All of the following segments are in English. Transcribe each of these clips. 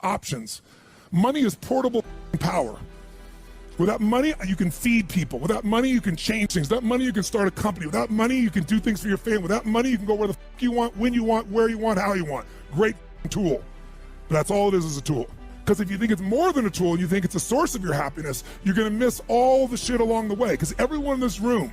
options. Money is portable power. Without money, you can feed people. Without money, you can change things. Without money, you can start a company. Without money, you can do things for your family. Without money, you can go where the f you want, when you want, where you want, how you want. Great tool. But that's all it is a tool. Because if you think it's more than a tool and you think it's a source of your happiness, you're going to miss all the shit along the way. Because everyone in this room,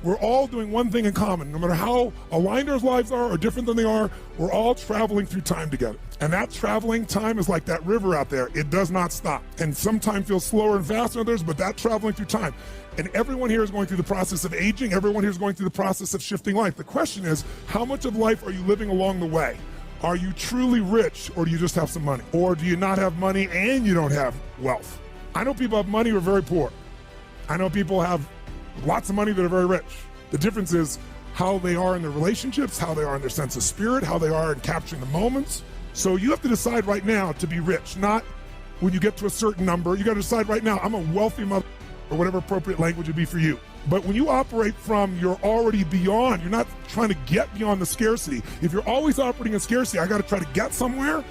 we're all doing one thing in common. No matter how aligned our lives are or different than they are, we're all traveling through time together. And that traveling time is like that river out there. It does not stop. And sometimes feels slower and faster than others, but that traveling through time. And everyone here is going through the process of aging. Everyone here is going through the process of shifting life. The question is, how much of life are you living along the way? Are you truly rich, or do you just have some money? Or do you not have money and you don't have wealth? I know people have money who are very poor. I know people have lots of money that are very rich. The difference is how they are in their relationships, how they are in their sense of spirit, how they are in capturing the moments. So you have to decide right now to be rich, not when you get to a certain number. You got to decide right now, I'm a wealthy mother, or whatever appropriate language would be for you. But when you operate from you're already beyond, you're not trying to get beyond the scarcity. If you're always operating in scarcity, I got to try to get somewhere,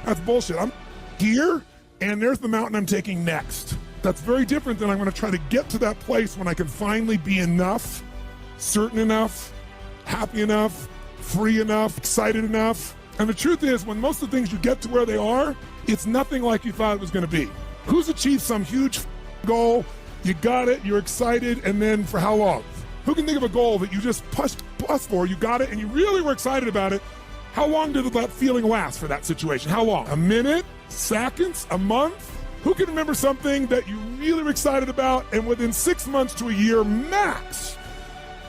that's bullshit. I'm here, and there's the mountain I'm taking next. That's very different than I'm going to try to get to that place when I can finally be enough, certain enough, happy enough, free enough, excited enough. And the truth is, when most of the things you get to where they are, it's nothing like you thought it was going to be. Who's achieved some huge goal? You got it, you're excited, and then for how long? Who can think of a goal that you just pushed for, you got it, and you really were excited about it? How long did that feeling last for that situation? How long? A minute? Seconds? A month? Who can remember something that you really were excited about, and within 6 months to a year max,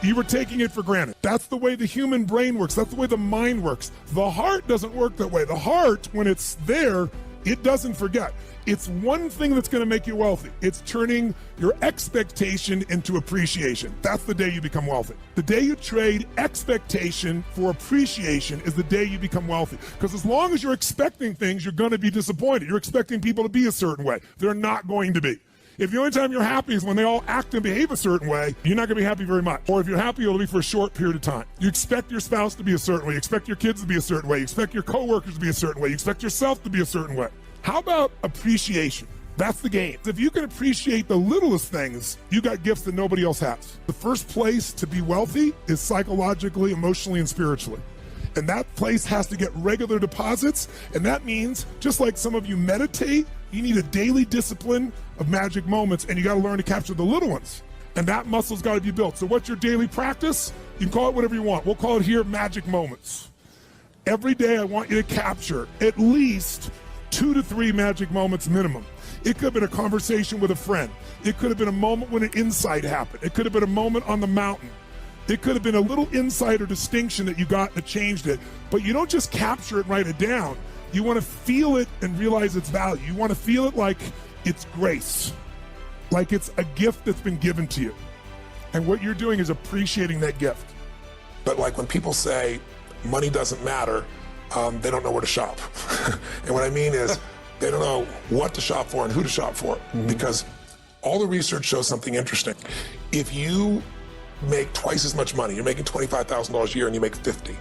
you were taking it for granted? That's the way the human brain works. That's the way the mind works. The heart doesn't work that way. The heart, when it's there, it doesn't forget. It's one thing that's going to make you wealthy. It's turning your expectation into appreciation. That's the day you become wealthy. The day you trade expectation for appreciation is the day you become wealthy. Because as long as you're expecting things, you're going to be disappointed. You're expecting people to be a certain way. They're not going to be. If the only time you're happy is when they all act and behave a certain way, you're not going to be happy very much. Or if you're happy, it'll be for a short period of time. You expect your spouse to be a certain way. You expect your kids to be a certain way. You expect your coworkers to be a certain way. You expect yourself to be a certain way. How about appreciation? That's the game. If you can appreciate the littlest things, you got gifts that nobody else has. The first place to be wealthy is psychologically, emotionally, and spiritually. And that place has to get regular deposits. And that means, just like some of you meditate, you need a daily discipline of magic moments, and you got to learn to capture the little ones. And that muscle's got to be built. So what's your daily practice? You can call it whatever you want. We'll call it here magic moments. Every day I want you to capture at least 2 to 3 magic moments minimum. It could have been a conversation with a friend. It could have been a moment when an insight happened. It could have been a moment on the mountain. It could have been a little insight or distinction that you got that changed it. But you don't just capture it and write it down. You want to feel it and realize its value. You want to feel it like it's grace, like it's a gift that's been given to you. And what you're doing is appreciating that gift. But like when people say money doesn't matter, they don't know where to shop. And what I mean is they don't know what to shop for and who to shop for, because all the research shows something interesting. If you make twice as much money, you're making $25,000 a year and you make 50,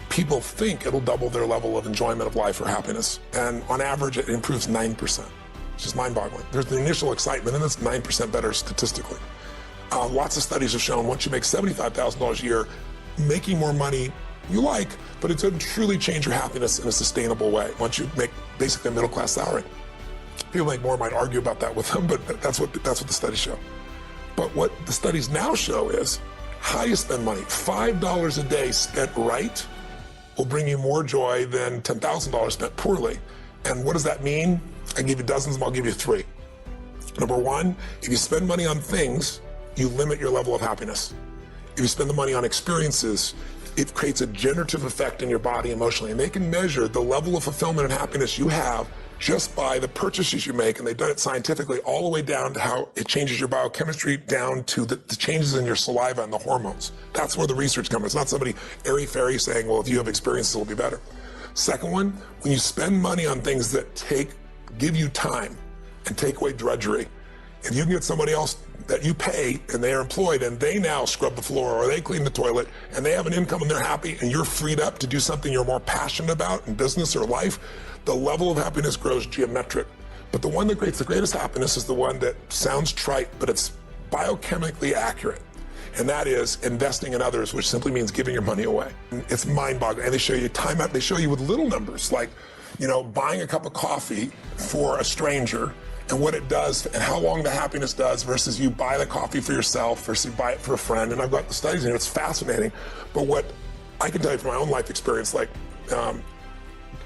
people think it'll double their level of enjoyment of life or happiness. And on average, it improves 9%, which is mind-boggling. There's the initial excitement, and it's 9% better statistically. Lots of studies have shown once you make $75,000 a year, making more money you like, but it doesn't truly change your happiness in a sustainable way once you make basically a middle-class salary. People make more might argue about that with them, but that's what the studies show. But what the studies now show is how you spend money. $5 a day spent right will bring you more joy than $10,000 spent poorly. And what does that mean? I can give you dozens, I'll give you 3. Number 1, if you spend money on things, you limit your level of happiness. If you spend the money on experiences, it creates a generative effect in your body emotionally, and they can measure the level of fulfillment and happiness you have just by the purchases you make, and they've done it scientifically all the way down to how it changes your biochemistry down to the changes in your saliva and the hormones. That's where the research comes. It's not somebody airy-fairy saying, well, if you have experiences, it'll be better. Second one, when you spend money on things that give you time and take away drudgery, if you can get somebody else that you pay and they are employed and they now scrub the floor or they clean the toilet and they have an income and they're happy and you're freed up to do something you're more passionate about in business or life, The level of happiness grows geometric. But the one that creates the greatest happiness is the one that sounds trite, but it's biochemically accurate. And that is investing in others, which simply means giving your money away. It's mind-boggling. And they show you time out, they show you with little numbers, like, you know, buying a cup of coffee for a stranger and what it does and how long the happiness does versus you buy the coffee for yourself versus you buy it for a friend. And I've got the studies in here, it's fascinating. But what I can tell you from my own life experience, like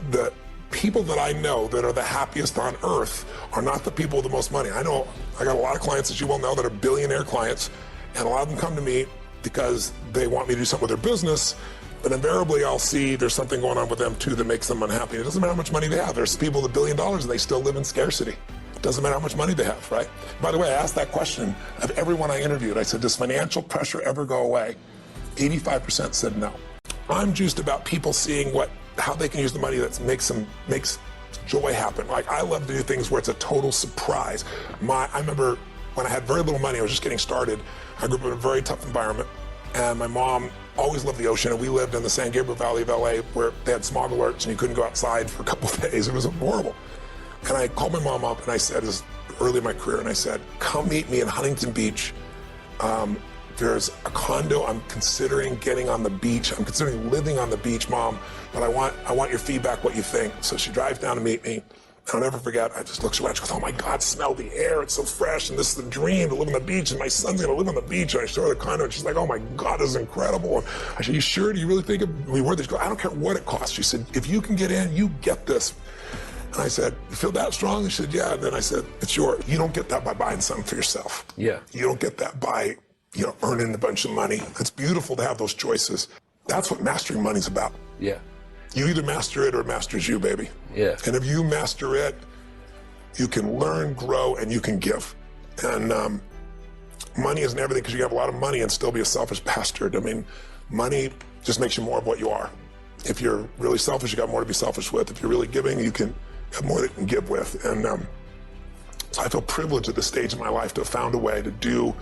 the people that I know that are the happiest on earth are not the people with the most money. I know I got a lot of clients, as you well know, that are billionaire clients, and a lot of them come to me because they want me to do something with their business, but invariably I'll see there's something going on with them too that makes them unhappy. It doesn't matter how much money they have. There's people with $1 billion and they still live in scarcity. It doesn't matter how much money they have, right? By the way, I asked that question of everyone I interviewed. I said, does financial pressure ever go away? 85% said no. I'm juiced about people seeing how they can use the money that makes joy happen. Like, I love to do things where it's a total surprise. I remember when I had very little money, I was just getting started. I grew up in a very tough environment, and my mom always loved the ocean, and we lived in the San Gabriel Valley of LA where they had smog alerts and you couldn't go outside for a couple of days. It was horrible. And I called my mom up and I said, this is early in my career, and I said, come meet me in Huntington Beach. There's a condo I'm considering getting on the beach. I'm considering living on the beach, Mom, but I want your feedback, what you think. So she drives down to meet me. I'll never forget, I just looked around, she goes, oh my God, smell the air, it's so fresh, and this is the dream, to live on the beach, and my son's gonna live on the beach. And I showed her the condo, and she's like, oh my God, this is incredible. And I said, you sure, do you really think it'd be worth it? She goes, I don't care what it costs. She said, if you can get in, you get this. And I said, you feel that strong? She said, yeah. And then I said, it's yours. You don't get that by buying something for yourself. Yeah. You don't get that by, earning a bunch of money. It's beautiful to have those choices. That's what mastering money's about. Yeah. You either master it or it masters you, baby. Yeah. And if you master it, you can learn, grow, and you can give. And money isn't everything, because you have a lot of money and still be a selfish bastard. I mean, money just makes you more of what you are. If you're really selfish, you got more to be selfish with. If you're really giving, you can have more that you can give with. And so I feel privileged at this stage in my life to have found a way to do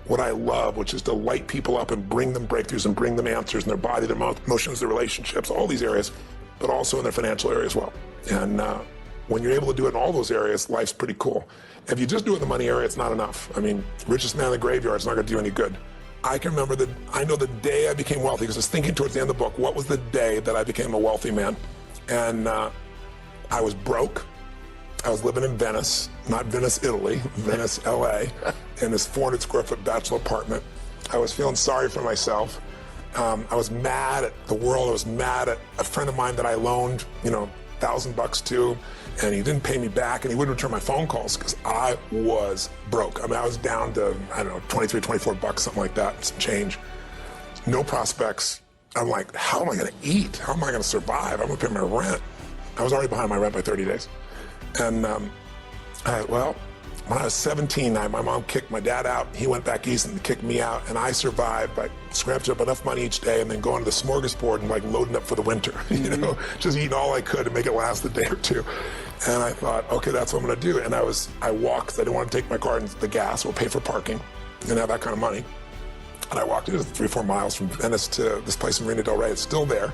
what I love, which is to light people up and bring them breakthroughs and bring them answers in their body, their emotions, their relationships, all these areas, but also in their financial area as well. And when you're able to do it in all those areas, life's pretty cool. If you just do it in the money area, it's not enough. I mean, richest man in the graveyard is not gonna do you any good. I can remember I know the day I became wealthy, because I was thinking towards the end of the book, what was the day that I became a wealthy man? And I was broke. I was living in Venice, not Venice, Italy, Venice, LA, in this 400 square foot bachelor apartment. I was feeling sorry for myself. I was mad at the world. I was mad at a friend of mine that I loaned, $1,000 to, and he didn't pay me back, and he wouldn't return my phone calls because I was broke. I mean, I was down to, I don't know, 23, 24 bucks, something like that, some change. No prospects. I'm like, how am I gonna eat? How am I gonna survive? I'm gonna pay my rent. I was already behind my rent by 30 days. And when I was 17, my mom kicked my dad out. He went back east and kicked me out, and I survived by scrapping up enough money each day and then going to the smorgasbord and like loading up for the winter, just eating all I could to make it last a day or two. And I thought, okay, that's what I'm gonna do. And I walked, because I didn't want to take my car into the gas or pay for parking. Didn't have that kind of money. And I walked, it was 3-4 miles from Venice to this place in Marina Del Rey. It's still there.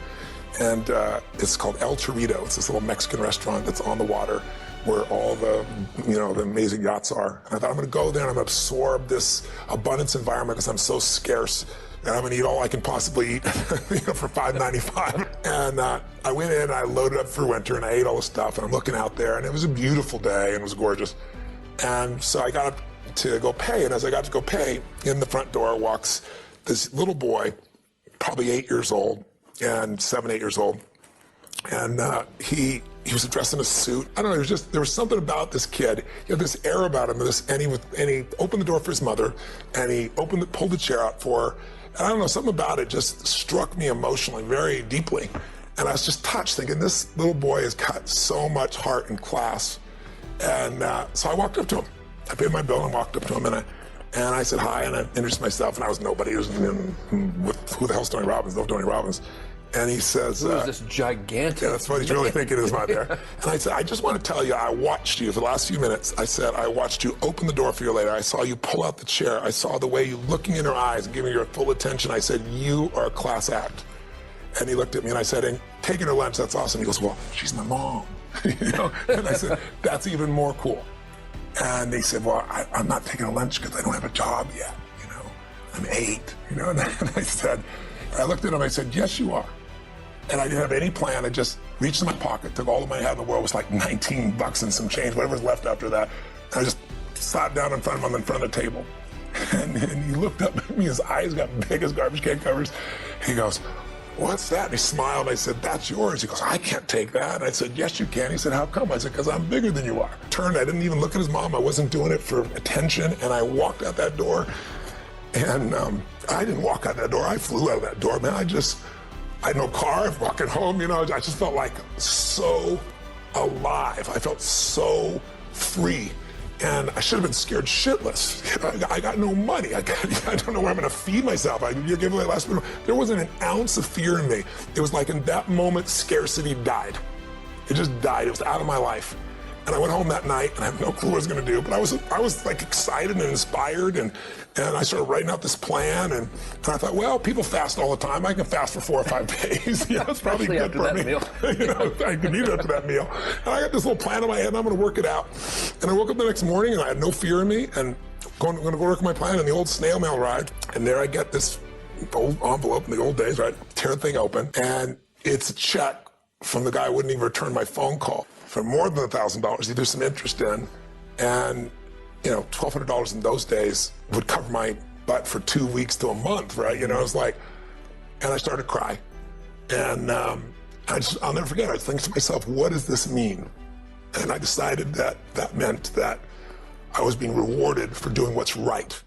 And it's called El Torito. It's this little Mexican restaurant that's on the water where all the, the amazing yachts are. And I thought, I'm gonna go there and I'm gonna absorb this abundance environment because I'm so scarce. And I'm gonna eat all I can possibly eat for $5.95. And I went in and I loaded up for winter and I ate all the stuff, and I'm looking out there, and it was a beautiful day and it was gorgeous. And so I got up to go pay, and as I got to go pay, in the front door walks this little boy, probably 8 years old, and 7, 8 years old. And he was dressed in a suit. I don't know, there was something about this kid. He had this air about him, and he opened the door for his mother, and he pulled the chair out for her. And I don't know, something about it just struck me emotionally very deeply. And I was just touched, thinking, this little boy has got so much heart and class. And so I walked up to him. I paid my bill and walked up to him, and I said hi, and I introduced myself, and I was nobody. Who the hell's Tony Robbins? No Tony Robbins. And he says, who is this gigantic? Yeah, that's what he's really thinking is not there. And I said, I just want to tell you, I watched you for the last few minutes. I said, I watched you open the door for you later. I saw you pull out the chair. I saw the way you looking in her eyes and giving her full attention. I said, you are a class act. And he looked at me and I said, and taking her lunch, that's awesome. He goes, well, she's my mom. You know? And I said, that's even more cool. And they said, well, I'm not taking a lunch because I don't have a job yet. You know, I'm 8. You know, and I said, I looked at him, I said, yes, you are. And I didn't have any plan. I just reached in my pocket, took all the money I had in the world. It was like $19 and some change, whatever was left after that. And I just sat down in front of him in front of the table. And he looked up at me, his eyes got big as garbage can covers. He goes, what's that? And he smiled. I said, that's yours. He goes, I can't take that. And I said, yes, you can. He said, how come? I said, because I'm bigger than you are. Turned, I didn't even look at his mom. I wasn't doing it for attention. And I walked out that door. And I didn't walk out that door. I flew out of that door, man. I had no car, walking home, you know, I just felt like so alive. I felt so free. And I should have been scared shitless. I got no money. I don't know where I'm gonna feed myself. You gave away last minute. There wasn't an ounce of fear in me. It was like in that moment, scarcity died. It just died. It was out of my life. And I went home that night, and I have no clue what I was going to do. But I was like excited and inspired, and I started writing out this plan. And I thought, well, people fast all the time. I can fast for 4 or 5 days. You know, it's probably good for me. Meal. You know, I can eat it after that meal. And I got this little plan in my head, and I'm going to work it out. And I woke up the next morning, and I had no fear in me. And I'm going to go work my plan. And the old snail mail arrived, and there I get this old envelope in the old days. Right, tear the thing open, and it's a check from the guy who wouldn't even return my phone call, for more than $1,000, there's some interest in. And, you know, $1,200 in those days would cover my butt for 2 weeks to a month, right? You know, it was like, and I started to cry. And I'll never forget, I think to myself, what does this mean? And I decided that that meant that I was being rewarded for doing what's right.